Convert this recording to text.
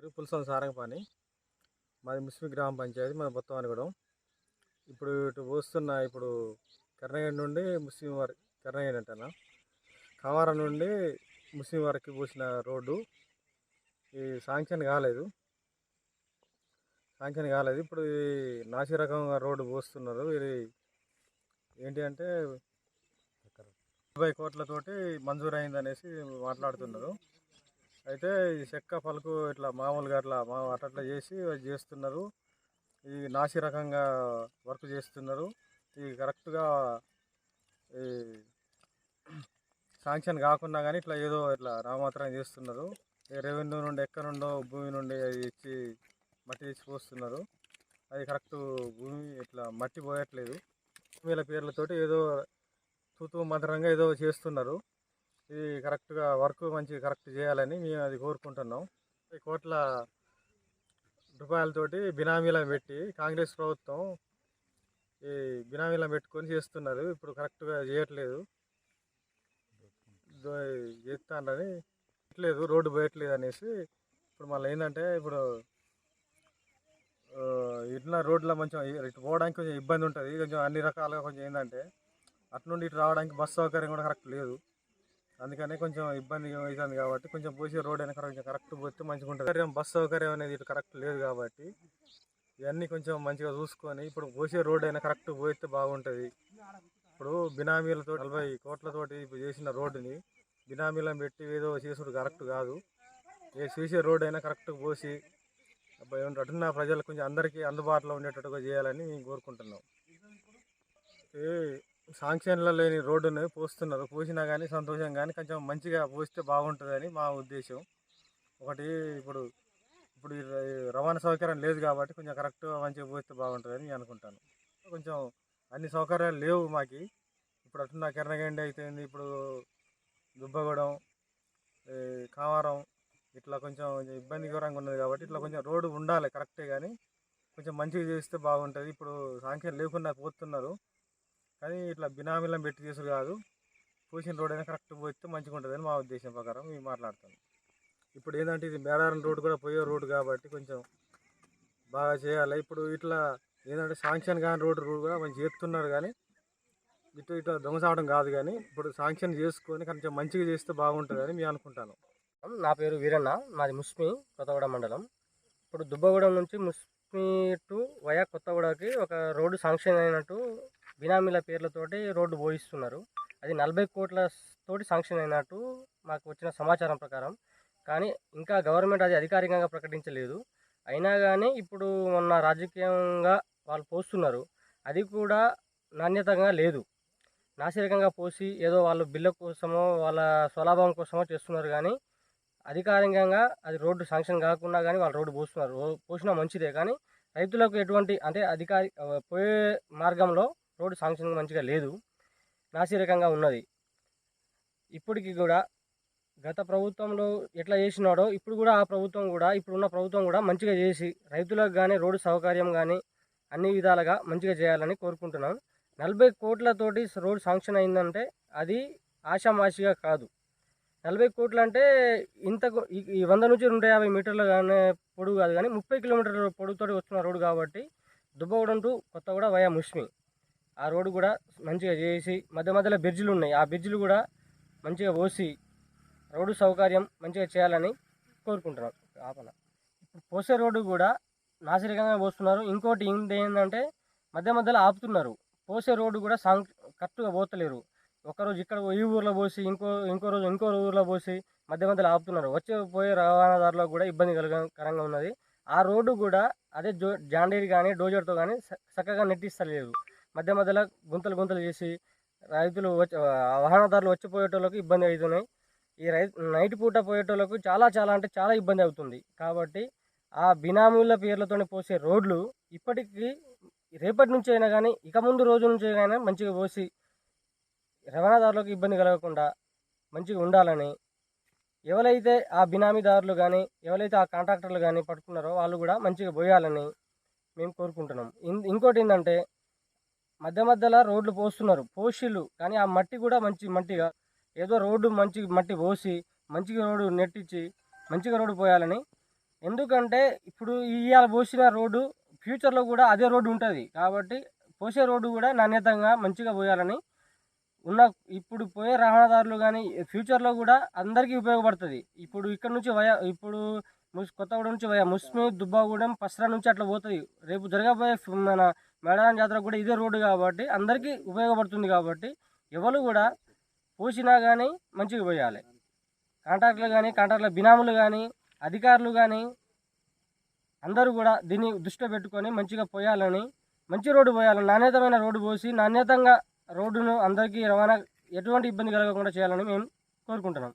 పేరు పులసం సారంగపాణి. మాది ముస్లిం గ్రామ పంచాయతీ, మన బొత్తవానిగూడెం. ఇప్పుడు ఇటు పోస్తున్న కర్ణగేడి నుండి ముస్లిం వరకు, కర్ణగేడి అంటానా, కావారం నుండి ముస్లిం వరకు పోసిన రోడ్డు ఈ శాంక్షన్ కాలేదు. ఇప్పుడు ఈ నాసి రకంగా రోడ్డు పోస్తున్నారు. ఇది ఏంటి అంటే 20 కోట్లతోటి మంజూరు అయిందనేసి మాట్లాడుతున్నారు. అయితే ఈ చెక్క పలుకు ఇట్లా మామూలుగా అట్లా చేసి చేస్తున్నారు. ఈ నాసి రకంగా వర్క్ చేస్తున్నారు. ఇది కరెక్ట్గా ఈ శాంక్షన్ కాకున్నా కానీ ఇట్లా నామాత్రం చేస్తున్నారు. ఈ రెవెన్యూ నుండి ఎక్కడుండో భూమి నుండి అది ఇచ్చి మట్టి తెచ్చి పోస్తున్నారు. అది కరెక్ట్ భూమి ఇట్లా మట్టి పోయట్లేదు. వీళ్ళ పేర్లతోటి ఏదో తూతూ మంత్రంగా ఏదో చేస్తున్నారు. ఇది కరెక్ట్గా వర్క్ కరెక్ట్ చేయాలని మేము అది కోరుకుంటున్నాం. 50 కోట్ల రూపాయలతోటి బినామీలను పెట్టి కాంగ్రెస్ ప్రభుత్వం ఈ బినామీలను పెట్టుకొని చేస్తున్నారు. ఇప్పుడు కరెక్ట్గా చేయట్లేదు, చేస్తానని రోడ్డు పోయట్లేదు అనేసి. ఇప్పుడు మళ్ళీ ఏంటంటే ఇట్లా రోడ్లో కొంచెం ఇటు పోవడానికి కొంచెం ఇబ్బంది ఉంటుంది. కొంచెం అన్ని రకాలుగా కొంచెం ఏంటంటే అటు నుండి ఇటు రావడానికి బస్సు సౌకర్యం కూడా కరెక్ట్ లేదు. అందుకనే కొంచెం ఇబ్బంది అవుతుంది. కాబట్టి కొంచెం పోసే రోడ్ అయినా కొంచెం కరెక్ట్ పోతే మంచిగా ఉంటుంది. బస్సు సౌకర్యం అనేది ఇటు కరెక్ట్ లేదు కాబట్టి ఇవన్నీ కొంచెం మంచిగా చూసుకొని ఇప్పుడు పోసే రోడ్ అయినా కరెక్ట్ పోతే బాగుంటుంది. ఇప్పుడు బినామీలతో 40 కోట్లతోటి ఇప్పుడు చేసిన రోడ్డుని బినామీలను పెట్టి ఏదో చేసుడు కరెక్ట్ కాదు. చేసే రోడ్ అయినా కరెక్ట్ పోసి అటున్న ప్రజలకు కొంచెం అందరికీ అందుబాటులో ఉండేటట్టుగా చేయాలని మేము కోరుకుంటున్నాం. శాంక్షన్లో లేని రోడ్డుని పోస్తున్నారు. పోసినా కానీ సంతోషం, కానీ కొంచెం మంచిగా పోస్తే బాగుంటుందని మా ఉద్దేశం. ఇప్పుడు ఈ రవాణా సౌకర్యం లేదు కాబట్టి కొంచెం కరెక్ట్గా మంచిగా పోస్తే బాగుంటుందని నేను అనుకుంటాను. కొంచెం అన్ని సౌకర్యాలు లేవు మాకు. ఇప్పుడు అటున్న కిరణగండి అయితేంది, ఇప్పుడు దుబ్బగూడెం, కావారం ఇట్లా కొంచెం ఇబ్బందికరంగా ఉన్నది. కాబట్టి ఇట్లా కొంచెం రోడ్డు ఉండాలి కరెక్టే, కానీ కొంచెం మంచిగా చేస్తే బాగుంటుంది. ఇప్పుడు శాంక్షన్ లేకుండా పోతున్నారు, కానీ ఇట్లా బినామీలను పెట్టి చేసుడు కాదు. పోసిన రోడ్ అయినా కరెక్ట్ పోతే మంచిగా ఉంటుందని మా ఉద్దేశం ప్రకారం మేము మాట్లాడుతాం. ఇప్పుడు ఏంటంటే ఇది మేడారం రోడ్డు కూడా పోయే రోడ్డు కాబట్టి కొంచెం బాగా చేయాలి. ఇప్పుడు ఇట్లా ఏంటంటే శాంక్షన్ కాని రోడ్డు కూడా మంచి చేస్తున్నారు, కానీ ఇట్లా దొంగసావడం కాదు. కానీ ఇప్పుడు శాంక్షన్ చేసుకొని కొంచెం మంచిగా చేస్తే బాగుంటుందని మేము అనుకుంటాను. నా పేరు వీరన్న, మాది ముస్మి కొత్తగూడెం మండలం. ఇప్పుడు దుబ్బగూడెం నుంచి ముస్మి టు వయా కొత్తగూడకి ఒక రోడ్డు శాంక్షన్ అయినట్టు బినామీల పేర్లతోటి రోడ్డు పోయిస్తున్నారు. అది 40 కోట్ల తోటి శాంక్షన్ అయినట్టు మాకు వచ్చిన సమాచారం ప్రకారం. కానీ ఇంకా గవర్నమెంట్ అది అధికారికంగా ప్రకటించలేదు. అయినా కానీ ఇప్పుడు మొన్న రాజకీయంగా వాళ్ళు పోస్తున్నారు. అది కూడా నాణ్యతంగా లేదు. నాసిరకంగా పోసి ఏదో వాళ్ళు బిల్ల కోసమో వాళ్ళ స్వలాభం కోసమో చేస్తున్నారు. కానీ అధికారికంగా అది రోడ్డు శాంక్షన్ కాకుండా కానీ వాళ్ళు రోడ్డు పోస్తున్నారు. పోసినా మంచిదే, కానీ రైతులకు ఎటువంటి అంటే పోయే మార్గంలో రోడ్డు శాంక్షన్ మంచిగా లేదు, నాసిరకంగా ఉన్నది. ఇప్పటికి కూడా గత ప్రభుత్వంలో ఎట్లా చేసినాడో ఇప్పుడు కూడా ఆ ప్రభుత్వం కూడా ఇప్పుడున్న ప్రభుత్వం కూడా మంచిగా చేసి రైతులకు కానీ రోడ్డు సౌకర్యం కానీ అన్ని విధాలుగా మంచిగా చేయాలని కోరుకుంటున్నాం. 40 కోట్లతోటి రోడ్డు శాంక్షన్ అయిందంటే అది ఆషామాషిగా కాదు. 40 కోట్లు అంటే ఇంతకు ఈ 100 నుంచి 150 మీటర్లు కానీ పొడుగు కాదు, కానీ 30 కిలోమీటర్ల పొడుగుతోటి వస్తున్న రోడ్డు కాబట్టి దుబ్బగూడెం టు కొత్తగూడ వయా ముస్మి ఆ రోడ్డు కూడా మంచిగా చేసి మధ్య మధ్యలో బ్రిడ్జిలు ఉన్నాయి, ఆ బ్రిడ్జిలు కూడా మంచిగా పోసి రోడ్డు సౌకర్యం మంచిగా చేయాలని కోరుకుంటున్నాం. ఇప్పుడు పోసే రోడ్డు కూడా నాసిరకంగా పోస్తున్నారు. ఇంకోటి ఏంటంటే మధ్య మధ్యలో ఆపుతున్నారు. పోసే రోడ్డు కూడా కరెక్ట్గా పోతలేరు. ఒకరోజు ఇక్కడ ఈ ఊర్లో పోసి ఇంకో రోజు ఇంకో ఊర్లో పోసి మధ్య మధ్యలో ఆపుతున్నారు. పోయే రవాణాదారులకు కూడా ఇబ్బందికరంగా ఉన్నది. ఆ రోడ్డు కూడా అదే జాండీర్ కానీ డోజర్తో కానీ చక్కగా నెట్టిస్తలేదు. మధ్య మధ్యలో గుంతలు చేసి రైతులు వాహనదారులు వచ్చిపోయేటోళ్ళకి ఇబ్బంది అవుతున్నాయి. ఈ నైట్ పూట పోయేటోళ్ళకు చాలా అంటే చాలా ఇబ్బంది అవుతుంది. కాబట్టి ఆ బినామీల పేర్లతో పోసే రోడ్లు ఇప్పటికీ రేపటి నుంచి అయినా కానీ ఇక ముందు రోజు నుంచి అయినా మంచిగా పోసి రవాణాదారులకు ఇబ్బంది కలగకుండా మంచిగా ఉండాలని, ఎవరైతే ఆ బినామీదారులు కానీ ఎవరైతే ఆ కాంట్రాక్టర్లు కానీ పట్టుకున్నారో వాళ్ళు కూడా మంచిగా పోయాలని మేము కోరుకుంటున్నాం. ఇంకోటి ఏంటంటే మధ్య మధ్యలో రోడ్లు పోసిళ్ళు, కానీ ఆ మట్టి కూడా మంచి మట్టిగా ఏదో రోడ్డు మంచి మట్టి పోసి మంచిగా రోడ్డు నెట్టించి మంచిగా రోడ్డు పోయాలని ఎందుకంటే ఇప్పుడు ఇవాళ పోసిన రోడ్డు ఫ్యూచర్లో కూడా అదే రోడ్డు ఉంటుంది కాబట్టి పోసే రోడ్డు కూడా నాణ్యతంగా మంచిగా పోయాలని ఉన్న ఇప్పుడు పోయే రవాణాదారులు కానీ ఫ్యూచర్లో కూడా అందరికీ ఉపయోగపడుతుంది. ఇప్పుడు ఇక్కడ నుంచి ఇప్పుడు కొత్తగూడెం నుంచి ముస్మి, దుబ్బాగూడెం, పస్రా నుంచి అట్లా పోతుంది. రేపు జరగబోయే మన మేడారం జాతర కూడా ఇదే రోడ్డు కాబట్టి అందరికీ ఉపయోగపడుతుంది. కాబట్టి ఎవరు కూడా పోసినా కానీ మంచిగా పోయాలి. కాంట్రాక్టుల బినాములు కానీ అధికారులు కానీ అందరూ కూడా దీన్ని దృష్టిలో పెట్టుకొని మంచిగా పోయాలని, మంచి రోడ్డు పోయాలని, నాణ్యతమైన రోడ్డు పోసి నాణ్యతంగా రోడ్డును అందరికీ రవాణా ఎటువంటి ఇబ్బంది కలగకుండా చేయాలని మేము కోరుకుంటున్నాం.